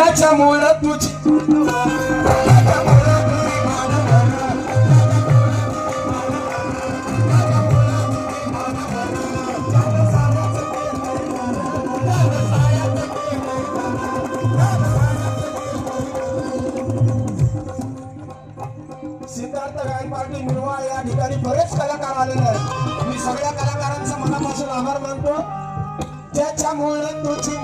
ज्याच्यामुळं तुझी सिद्धार्थ गायकवाड निर्वाळ या ठिकाणी बरेच कलाकार आलेले आहेत. मी सगळ्या कलाकारांचा मनापासून आभार मानतो. ज्याच्यामुळं तुझी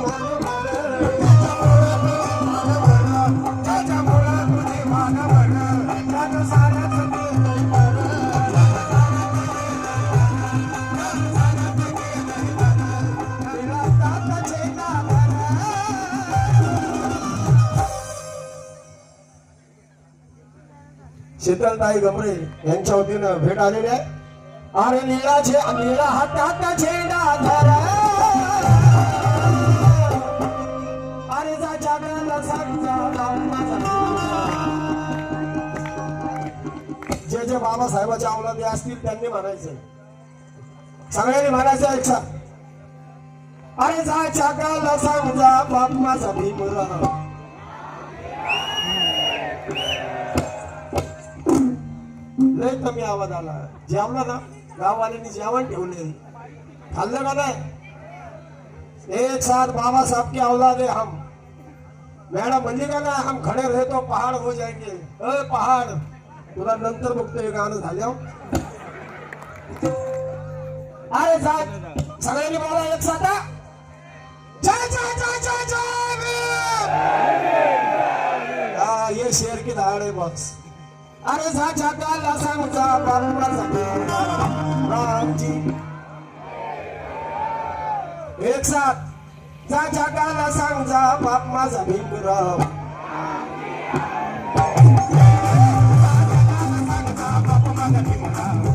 शीतलताई गमरे यांच्या वतीनं भेट आलेली आहे. अरे नीळा हातात झेंडा धरा, अरे जा जागराला जे जे बाबासाहेबाच्या अवलादे असतील त्यांनी म्हणायचं, सगळ्यांनी म्हणायचं एकसाथ. अरे जा जागराला सांगा बाप माझा भीमराव. लय कमी आवाज आला. जेवला ना गाववाल्यांनी जेवण ठेवले, खाल्लं का नाही? एक साथ बाबा साहब की औलाद है हम. मॅडम म्हणली का ना, हम खडे रहे तो पहाड़ हो जाएंगे. पहाड़ तुला नंतर बघतो हे गाणं झालं. अरे जा सगळ्यांनी बोला एक साथ, जय जय जय जय जय भीम. ये शेर की धाड़ है बॉक्स. अरे जा जगाला सांगा बाबाचा रामजी. एक साथ जा जगाला सांगा बाप माझा भीमराव. बाप माझा भीमराव.